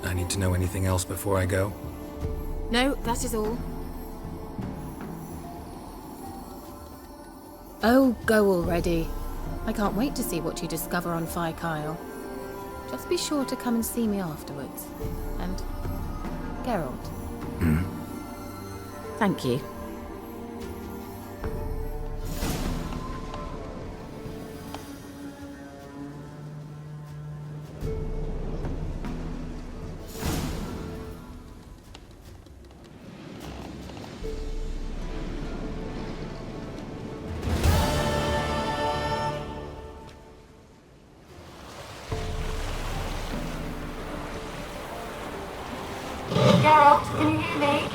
I need to know anything else before I go? No, that is all. Oh, go already. I can't wait to see what you discover on Fire Kyle. Just be sure to come and see me afterwards. And Geralt. Thank you. Geralt, can you hear me?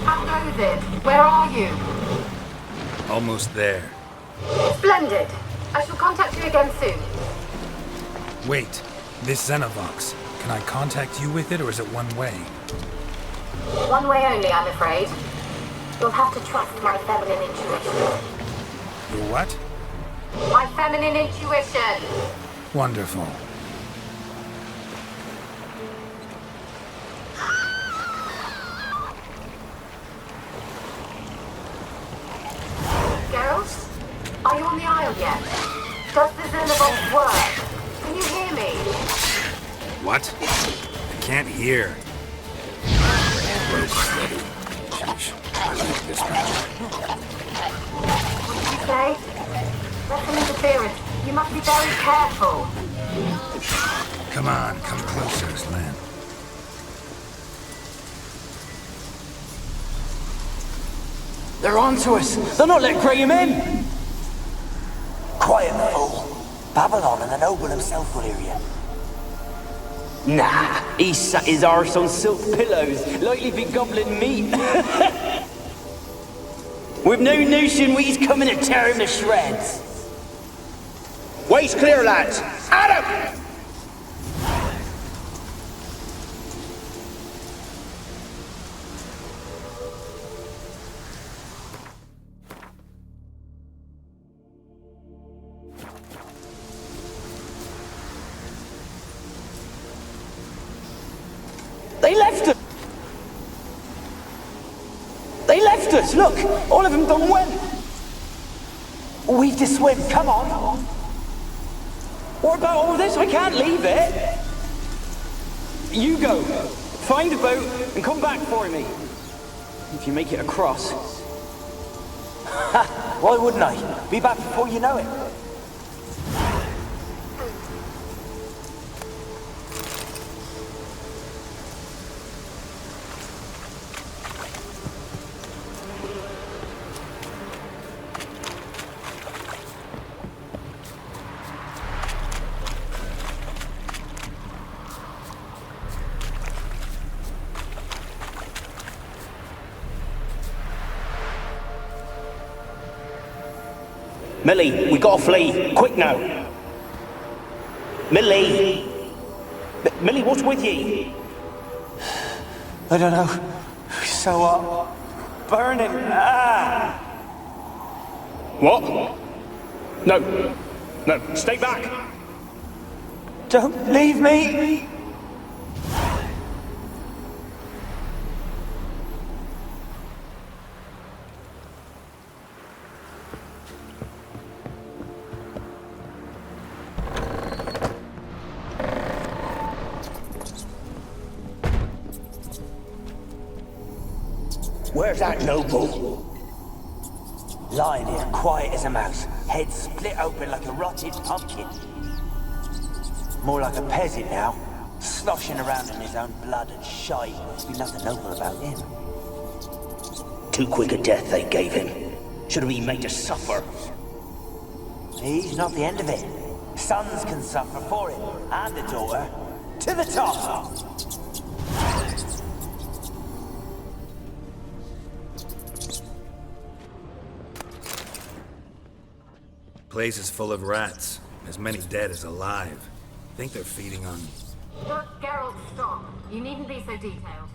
How goes it? Where are you? Almost there. Splendid. I shall contact you again soon. Wait, this Xenovox. Can I contact you with it, or is it one way? One way only, I'm afraid. You'll have to trust my feminine intuition. Your what? My feminine intuition! Wonderful. Geralt? Are you on the Isle yet? Does the Xenovox work? Can you hear me? What? I can't hear. Sheesh, I like this one. What did you say? That's an interference. You must be very careful. Come on, come closer, Slan. They're onto us. They're not letting Graham in. Quiet, fool. Babylon and the noble himself will hear you. Nah, he sat his arse on silk pillows, likely be gobbling meat. With no notion he's coming to tear him to shreds. Way's clear, lads. Adam! They left us! They left us! Look! All of them done well! We've to swim, come on! What about all this? I can't leave it! You go! Find a boat and come back for me! If you make it across. Ha! Why wouldn't I? Be back before you know it. Millie, we gotta flee. Quick now. Millie! Millie, what's with ye? I don't know. So hot. Burning. Ah! What? No. No, stay back. Don't leave me! Where's that noble? Lying here, quiet as a mouse. Head split open like a rotted pumpkin. More like a peasant now. Sloshing around in his own blood and shite. Be nothing noble about him. Too quick a death they gave him. Should have been made to suffer. He's not the end of it. Sons can suffer for him, and a daughter. To the top! Place is full of rats. As many dead as alive. Think they're feeding on... Look, Geralt, stop. You needn't be so detailed.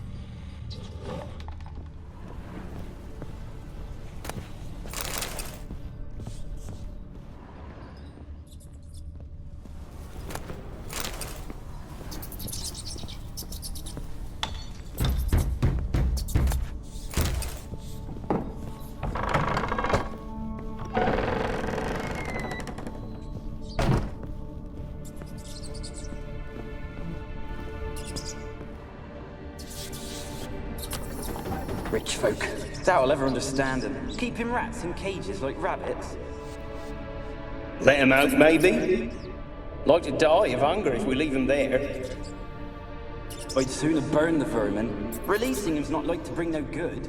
Rich folk. Doubt I'll ever understand them. Keeping rats in cages like rabbits. Let him out, maybe? Like to die of hunger if we leave him there. I'd sooner burn the vermin. Releasing him's not like to bring no good.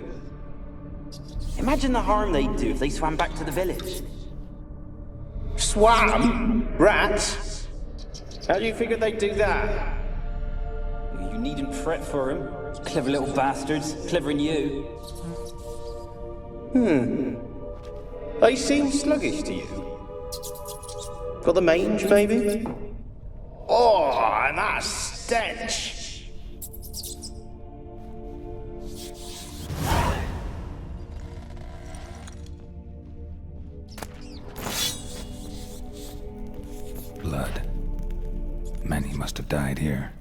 Imagine the harm they'd do if they swam back to the village. Swam? Rats? How do you figure they'd do that? You needn't fret for him. Clever little bastards. Clever than you. They seem sluggish to you. Got the mange, maybe? Oh, and that stench! Blood. Many must have died here.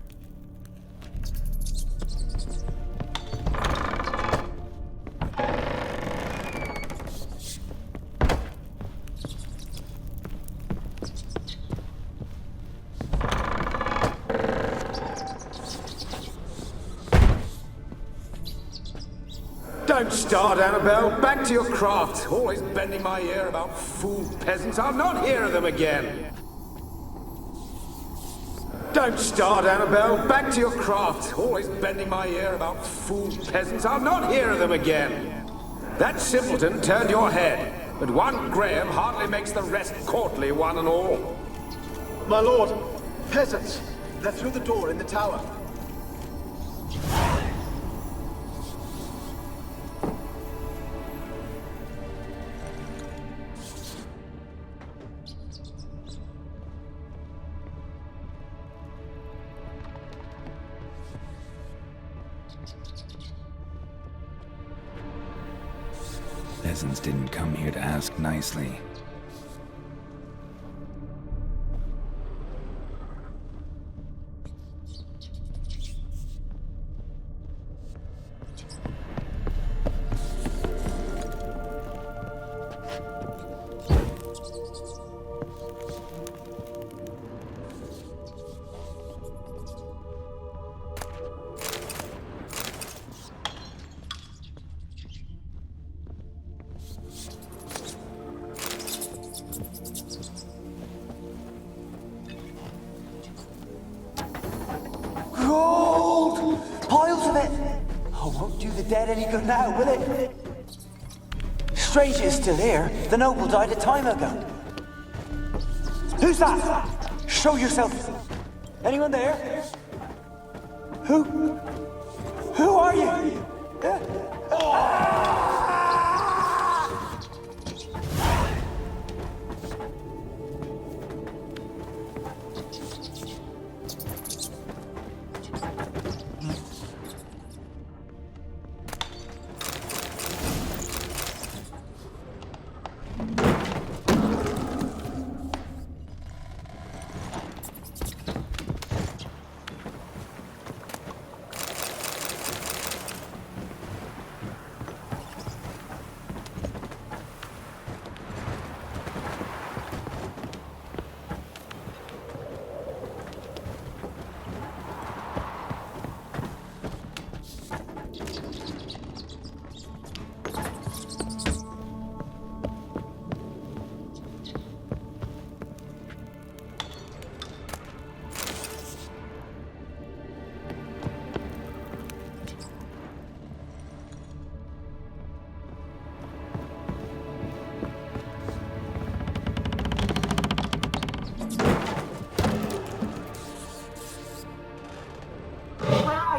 Don't start, Annabelle. Back to your craft. Always bending my ear about fool peasants. I'll not hear of them again. Don't start, Annabelle. Back to your craft. Always bending my ear about fool peasants. I'll not hear of them again. That simpleton turned your head, but one Graham hardly makes the rest courtly, one and all. My lord, peasants. They're through the door in the tower. Peasants didn't come here to ask nicely. Gold! Piles of it! Oh, won't do the dead any good now, will it? Strange it's still here. The noble died a time ago. Who's that? Show yourself. Anyone there? Who are you?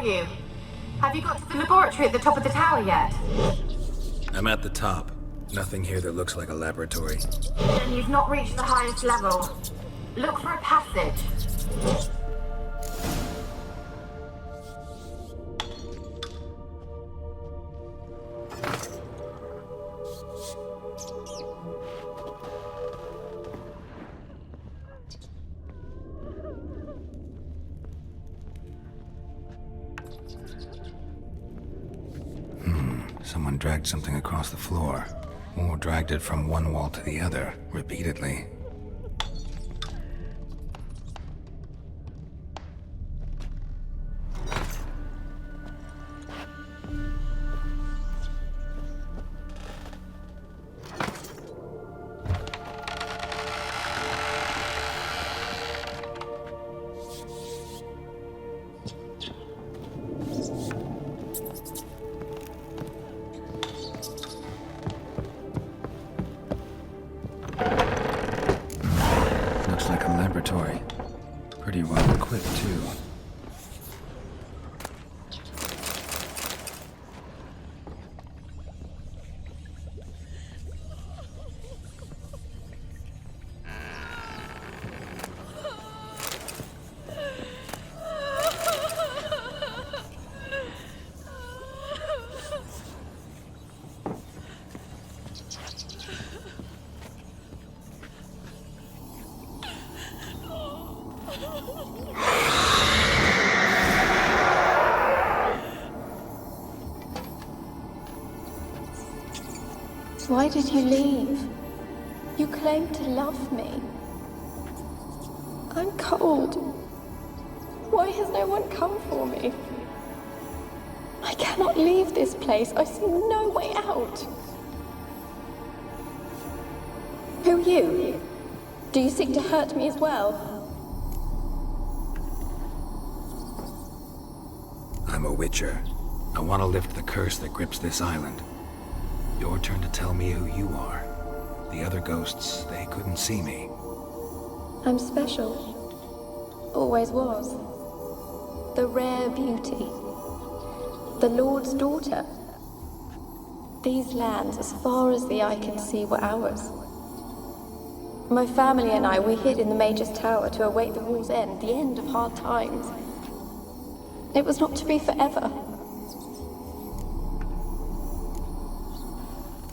You? Have you got to the laboratory at the top of the tower yet? I'm at the top. Nothing here that looks like a laboratory. Then you've not reached the highest level. Look for a passage. Someone dragged something across the floor, or dragged it from one wall to the other, repeatedly. Why did you leave? You claimed to love me. I'm cold. Why has no one come for me? I cannot leave this place. I see no way out. Who are you? Do you seek to hurt me as well? I'm a witcher. I want to lift the curse that grips this island. Your turn to tell me who you are. The other ghosts, they couldn't see me. I'm special. Always was. The rare beauty. The Lord's daughter. These lands, as far as the eye can see, were ours. My family and I, we hid in the Mage's Tower to await the war's end, the end of hard times. It was not to be forever.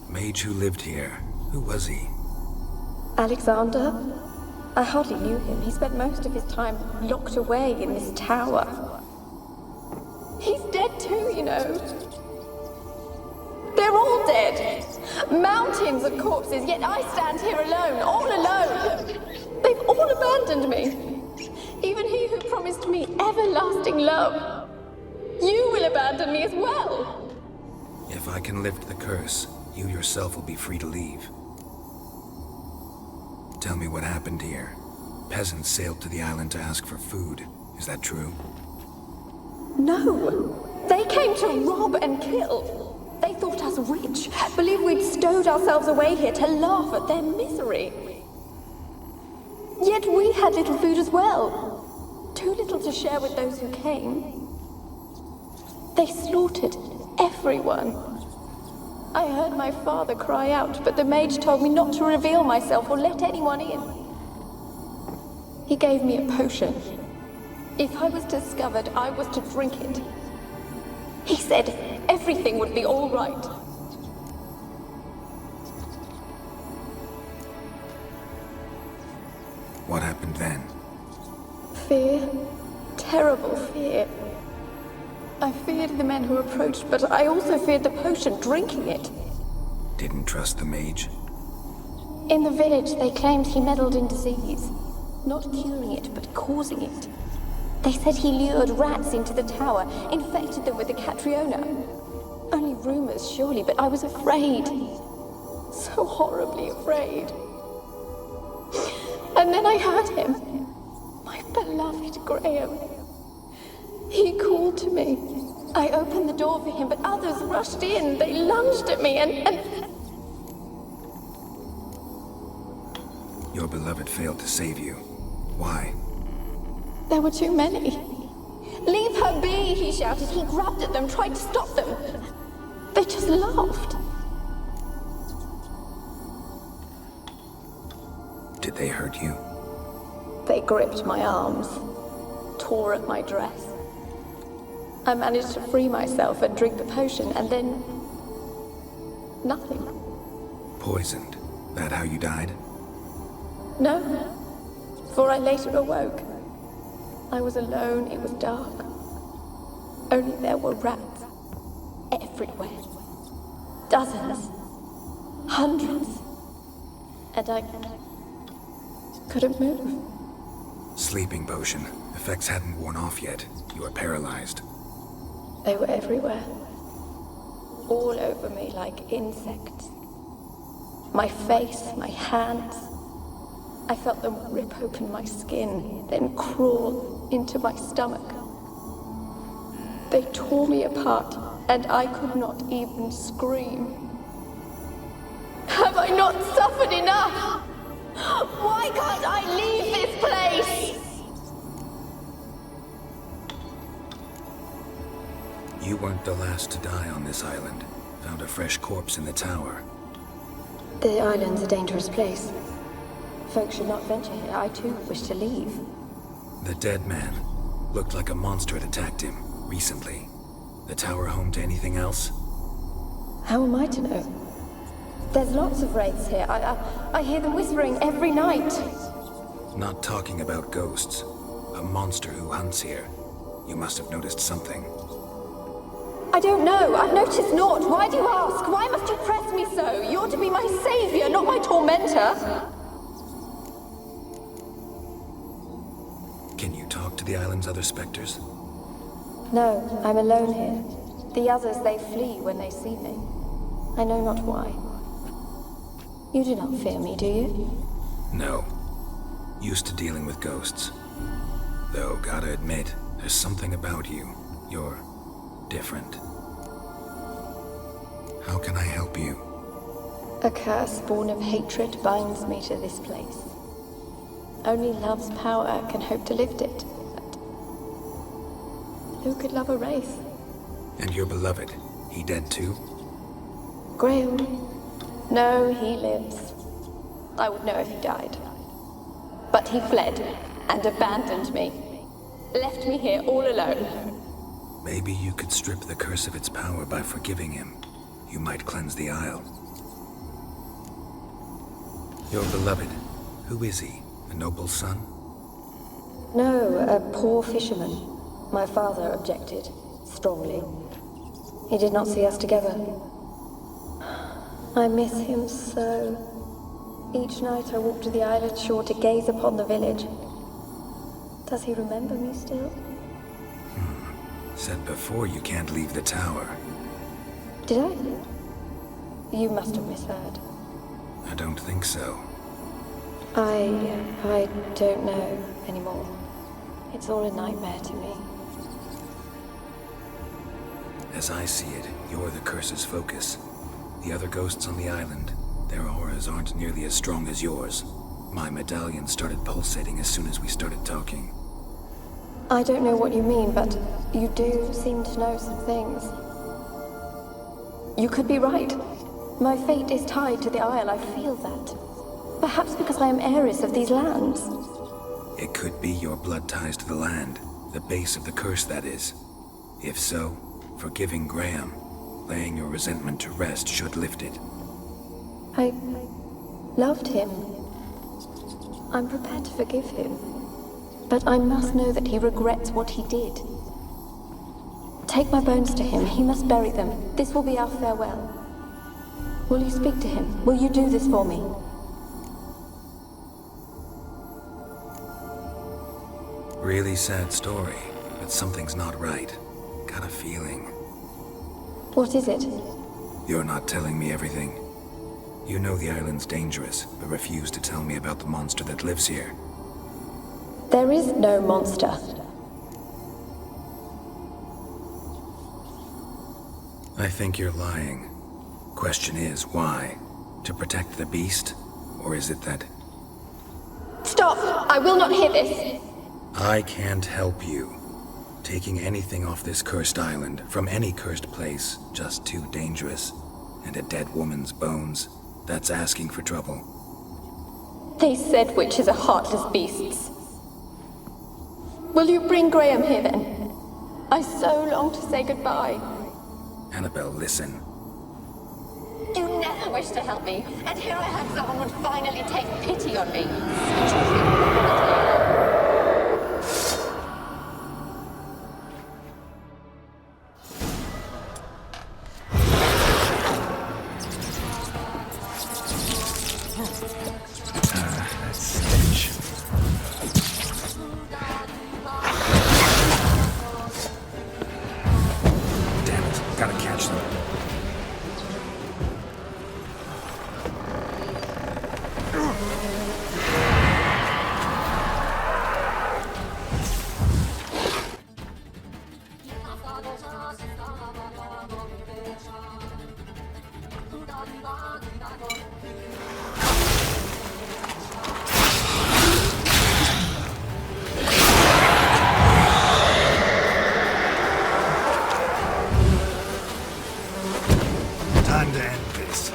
Mage who lived here. Who was he? Alexander? I hardly knew him. He spent most of his time locked away in this tower. He's dead too, you know. They're all dead. Mountains of corpses, yet I stand here alone, all alone. They've all abandoned me. Even he who promised me everlasting love. You will abandon me as well. If I can lift the curse, you yourself will be free to leave. Tell me what happened here. Peasants sailed to the island to ask for food. Is that true? No. They came to rob and kill. They thought us rich, believed we'd stowed ourselves away here to laugh at their misery. Yet we had little food as well. Too little to share with those who came. They slaughtered everyone. I heard my father cry out, but the mage told me not to reveal myself or let anyone in. He gave me a potion. If I was discovered, I was to drink it. He said everything would be all right. What happened then? Fear. Terrible fear. I feared the men who approached, but I also feared the potion, drinking it. Didn't trust the mage? In the village, they claimed he meddled in disease. Not curing it, but causing it. They said he lured rats into the tower, infected them with the Catriona. Only rumors, surely, but I was afraid. So horribly afraid. And then I heard him. My beloved Graham. He called to me. I opened the door for him, but others rushed in. They lunged at me and... Your beloved failed to save you. Why? There were too many. Leave her be, he shouted. He grabbed at them, tried to stop them. They just laughed. Did they hurt you? They gripped my arms, tore at my dress. I managed to free myself and drink the potion, and then... nothing. Poisoned? That how you died? No, for I later awoke. I was alone, it was dark. Only there were rats. Everywhere. Dozens. Hundreds. And I couldn't move. Sleeping potion. Effects hadn't worn off yet. You were paralyzed. They were everywhere. All over me like insects. My face, my hands. I felt them rip open my skin, then crawl into my stomach. They tore me apart, and I could not even scream. Have I not suffered enough? Why can't I leave this place? You weren't the last to die on this island. Found a fresh corpse in the tower. The island's a dangerous place. Folks should not venture here. I too wish to leave. The dead man. Looked like a monster had attacked him, recently. The tower home to anything else? How am I to know? There's lots of wraiths here. I hear them whispering every night. Not talking about ghosts. A monster who hunts here. You must have noticed something. I don't know. I've noticed naught. Why do you ask? Why must you press me so? You're to be my savior, not my tormentor. Can you talk to the island's other specters? No, I'm alone here. The others, they flee when they see me. I know not why. You do not fear me, do you? No. Used to dealing with ghosts. Though, gotta admit, there's something about you. You're different. How can I help you? A curse born of hatred binds me to this place. Only love's power can hope to lift it. But who could love a wraith? And your beloved, he dead too? Graham? No, he lives. I would know if he died. But he fled and abandoned me. Left me here all alone. Maybe you could strip the curse of its power by forgiving him. You might cleanse the isle. Your beloved, who is he? A noble son? No, a poor fisherman. My father objected, strongly. He did not see us together. I miss him so. Each night I walk to the island shore to gaze upon the village. Does he remember me still? Said before you can't leave the tower. Did I? You must have misheard. I don't think so. I don't know anymore. It's all a nightmare to me. As I see it, you're the curse's focus. The other ghosts on the island, their auras aren't nearly as strong as yours. My medallion started pulsating as soon as we started talking. I don't know what you mean, but you do seem to know some things. You could be right. My fate is tied to the Isle, I feel that. Perhaps because I am heiress of these lands. It could be your blood ties to the land, the base of the curse, that is. If so, forgiving Graham, laying your resentment to rest should lift it. I loved him. I'm prepared to forgive him. But I must know that he regrets what he did. Take my bones to him. He must bury them. This will be our farewell. Will you speak to him? Will you do this for me? Really sad story, but something's not right. Got a feeling. What is it? You're not telling me everything. You know the island's dangerous, but refuse to tell me about the monster that lives here. There is no monster. I think you're lying. Question is, why? To protect the beast? Or is it that... Stop! I will not hear this! I can't help you. Taking anything off this cursed island, from any cursed place, just too dangerous. And a dead woman's bones, that's asking for trouble. They said witches are heartless beasts. Will you bring Graham here then? I so long to say goodbye. Annabelle, listen. You never wished to help me, and here I have someone would finally take pity on me. That stench. Damn it, gotta catch them. Time to end this.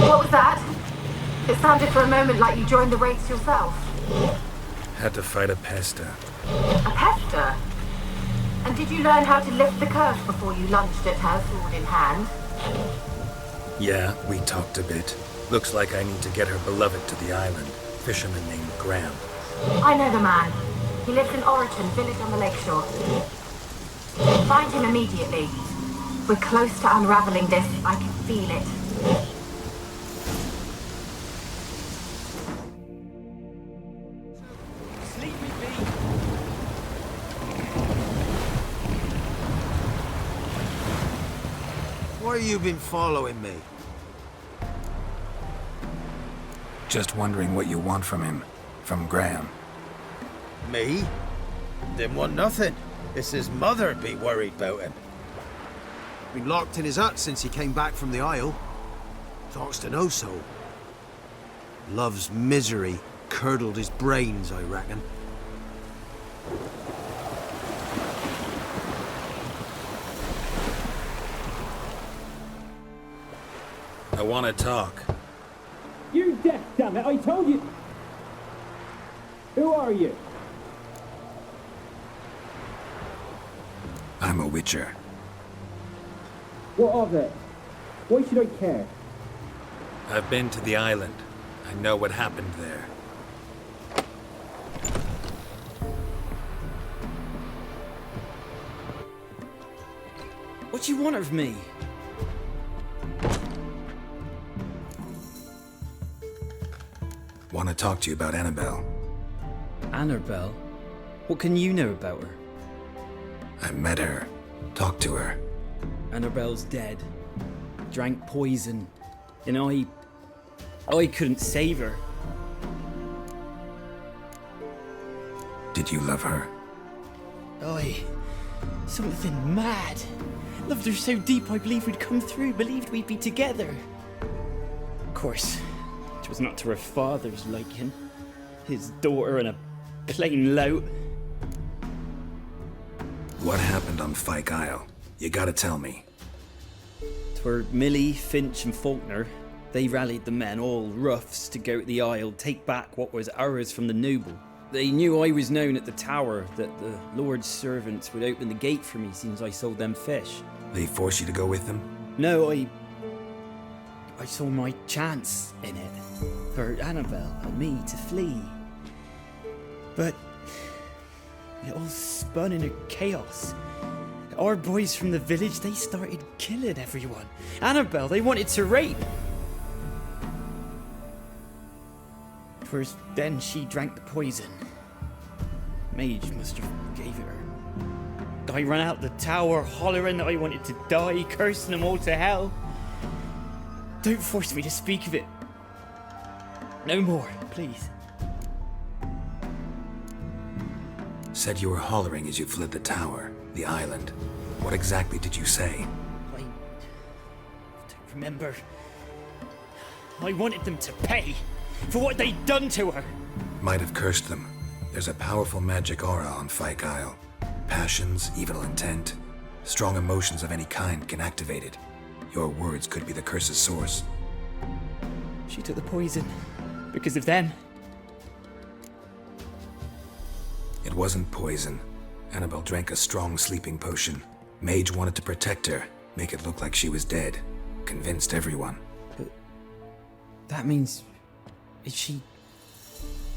What was that? It sounded for a moment like you joined the raids yourself. Had to fight a pester. A pester? And did you learn how to lift the curse before you lunged at her, sword in hand? Yeah, we talked a bit. Looks like I need to get her beloved to the island. Fisherman named Graham. I know the man. He lives in Orriton, village on the lakeshore. Find him immediately. We're close to unraveling this. I can feel it. Sleep with me. Why you been following me? Just wondering what you want from him. From Graham. Me? Didn't want nothing. It's his mother'd be worried about him. Been locked in his hut since he came back from the Isle. Talks to no soul. Love's misery curdled his brains, I reckon. I want to talk. You're deaf, damn it! I told you. Who are you? I'm a witcher. What of it? Why should I care? I've been to the island. I know what happened there. What do you want of me? Want to talk to you about Annabelle. Annabelle? What can you know about her? I met her. Talked to her. Annabelle's dead. Drank poison. And I couldn't save her. Did you love her? Something mad. Loved her so deep I believed we'd come through, believed we'd be together. Of course, it was not to her father's liking. His daughter and a plain lout. What happened on Fyke Isle? You gotta tell me. 'Twere Millie, Finch and Faulkner. They rallied the men, all roughs, to go to the Isle, take back what was ours from the noble. They knew I was known at the tower, that the Lord's servants would open the gate for me since I sold them fish. They forced you to go with them? No, I saw my chance in it. For Annabelle and me to flee. But it all spun in a chaos. Our boys from the village, they started killing everyone. Annabelle, they wanted to rape. First, then she drank the poison. Mage must have gave it her. I ran out the tower, hollering that I wanted to die, cursing them all to hell. Don't force me to speak of it. No more, please. Said you were hollering as you fled the tower, the island. What exactly did you say? I don't remember. I wanted them to pay for what they'd done to her. Might have cursed them. There's a powerful magic aura on Fyke Isle. Passions, evil intent, strong emotions of any kind can activate it. Your words could be the curse's source. She took the poison because of them. It wasn't poison. Annabelle drank a strong sleeping potion. Mage wanted to protect her, make it look like she was dead. Convinced everyone. But that means... is she...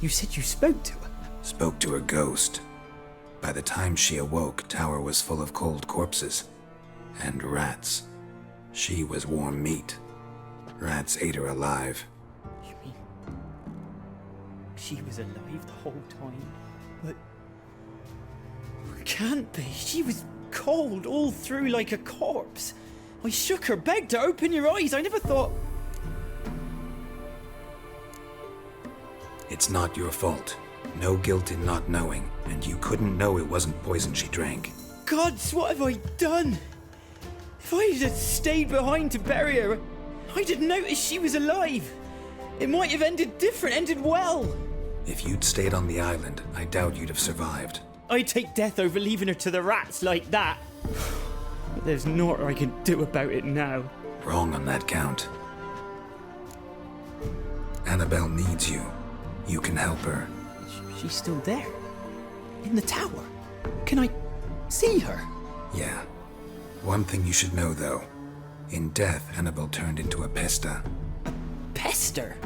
You said you spoke to her? Spoke to her ghost. By the time she awoke, tower was full of cold corpses. And rats. She was warm meat. Rats ate her alive. You mean... she was alive the whole time? But... it can't be. She was cold all through like a corpse. I shook her, begged her, open your eyes. I never thought... It's not your fault. No guilt in not knowing, and you couldn't know it wasn't poison she drank. Gods, what have I done? If I had stayed behind to bury her, I didn't notice she was alive. It might have ended different, ended well. If you'd stayed on the island, I doubt you'd have survived. I'd take death over leaving her to the rats like that. But there's naught I can do about it now. Wrong on that count. Annabelle needs you. You can help her. She's still there. In the tower. Can I see her? Yeah. One thing you should know, though. In death, Annabelle turned into a pesta. Pester?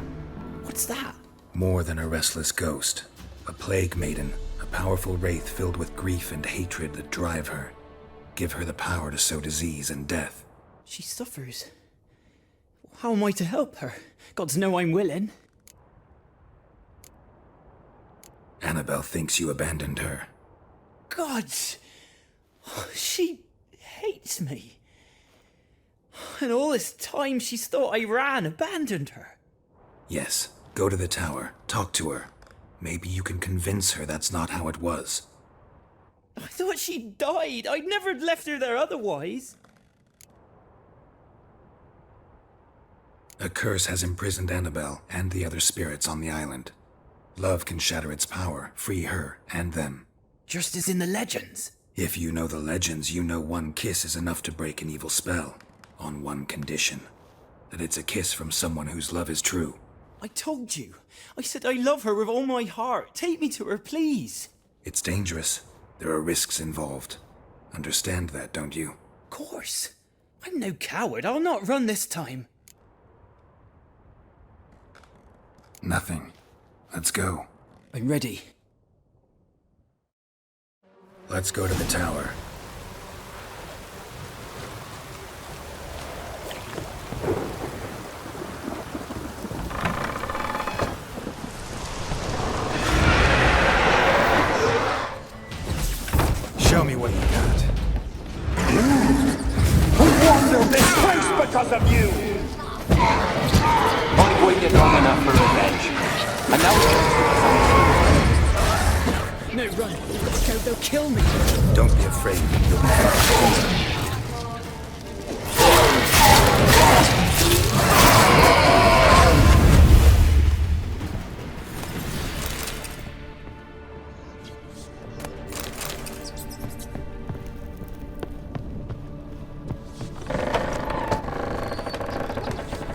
What's that? More than a restless ghost. A plague maiden, a powerful wraith filled with grief and hatred that drive her. Give her the power to sow disease and death. She suffers. How am I to help her? Gods know I'm willing. Annabelle thinks you abandoned her. Gods! She hates me. And all this time she's thought I abandoned her. Yes, go to the tower, talk to her. Maybe you can convince her that's not how it was. I thought she died. I'd never left her there otherwise. A curse has imprisoned Annabelle and the other spirits on the island. Love can shatter its power, free her and them. Just as in the legends. If you know the legends, you know one kiss is enough to break an evil spell. On one condition. That it's a kiss from someone whose love is true. I told you. I said I love her with all my heart. Take me to her, please. It's dangerous. There are risks involved. Understand that, don't you? Of course. I'm no coward. I'll not run this time. Nothing. Let's go. I'm ready. Let's go to the tower. Show me what you got. We wander this place because of you! I've waited long enough for revenge. And now No, run. Let's go. They'll kill me. Don't be afraid. You'll be fine.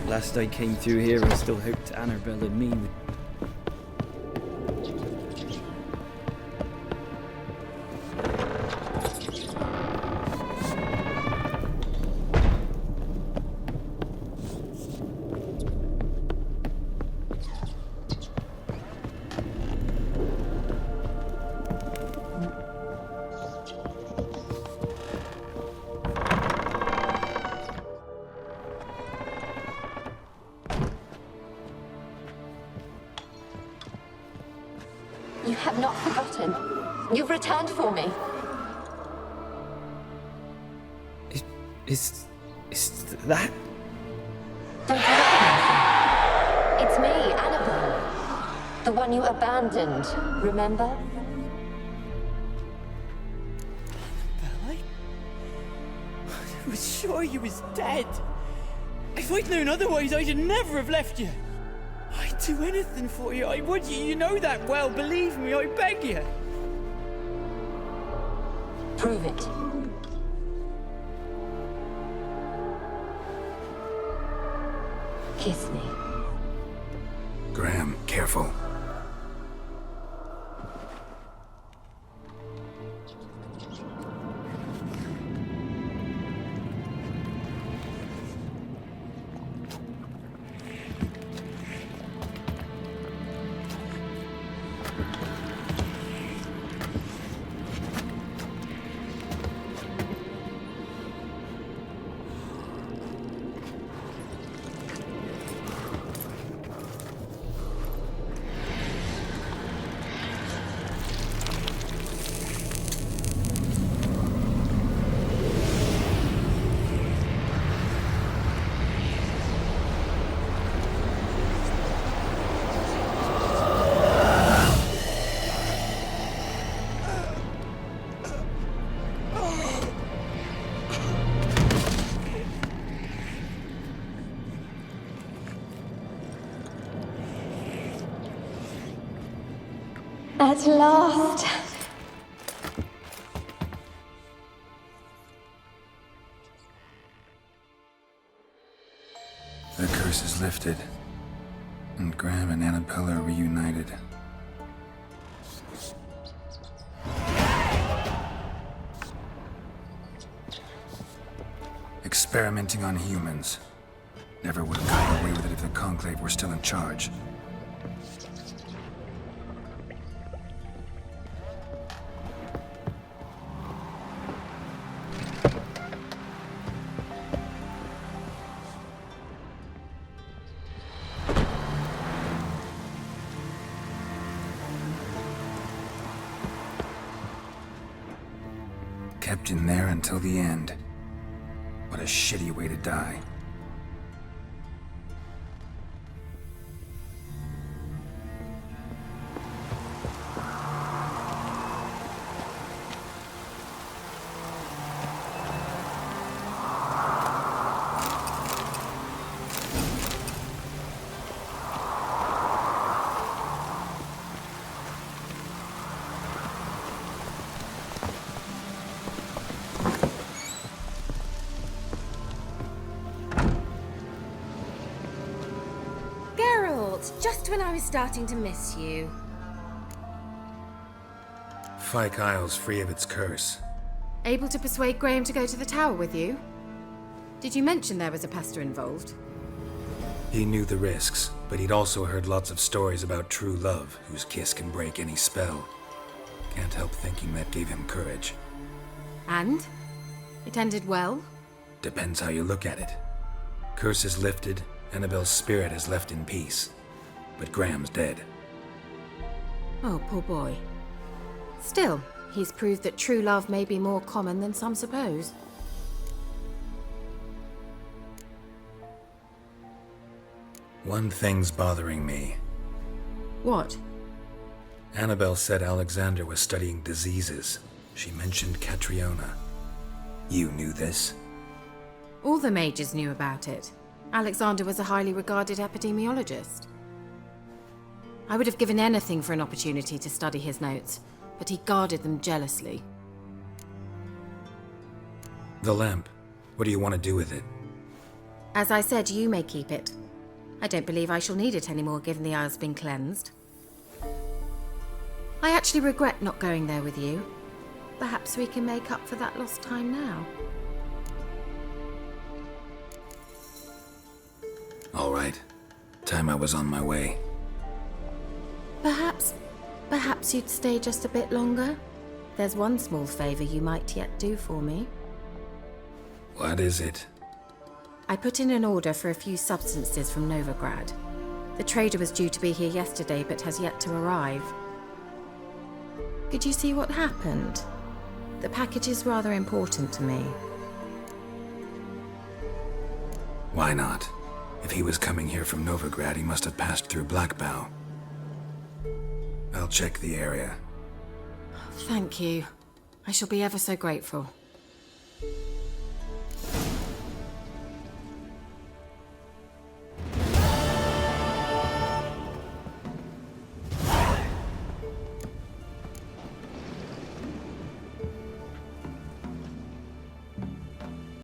Last I came through here, I still hoped Annabelle and me would... You have not forgotten. You've returned for me. Is that... Don't recognize me. It's me, Annabelle. The one you abandoned, remember? Annabelle? I was sure you was dead. If I'd known otherwise, I'd never have left you. I'd do anything for you. I would. You know that well. Believe me, I beg you. Prove it. Kiss me. Graham, careful. At last. The curse is lifted, and Graham and Annabelle are reunited. Experimenting on humans. Never would have gotten away with it if the Conclave were still in charge. Kept in there until the end. What a shitty way to die. Just when I was starting to miss you. Fyke Isle's free of its curse. Able to persuade Graham to go to the tower with you? Did you mention there was a pester involved? He knew the risks, but he'd also heard lots of stories about true love, whose kiss can break any spell. Can't help thinking that gave him courage. And? It ended well? Depends how you look at it. Curse is lifted, Annabelle's spirit is left in peace. But Graham's dead. Oh, poor boy. Still, he's proved that true love may be more common than some suppose. One thing's bothering me. What? Annabelle said Alexander was studying diseases. She mentioned Catriona. You knew this? All the mages knew about it. Alexander was a highly regarded epidemiologist. I would have given anything for an opportunity to study his notes, but he guarded them jealously. The lamp. What do you want to do with it? As I said, you may keep it. I don't believe I shall need it anymore, given the Isle's been cleansed. I actually regret not going there with you. Perhaps we can make up for that lost time now. All right. Time I was on my way. Perhaps you'd stay just a bit longer? There's one small favor you might yet do for me. What is it? I put in an order for a few substances from Novigrad. The trader was due to be here yesterday, but has yet to arrive. Could you see what happened? The package is rather important to me. Why not? If he was coming here from Novigrad, he must have passed through Blackbow. I'll check the area. Thank you. I shall be ever so grateful.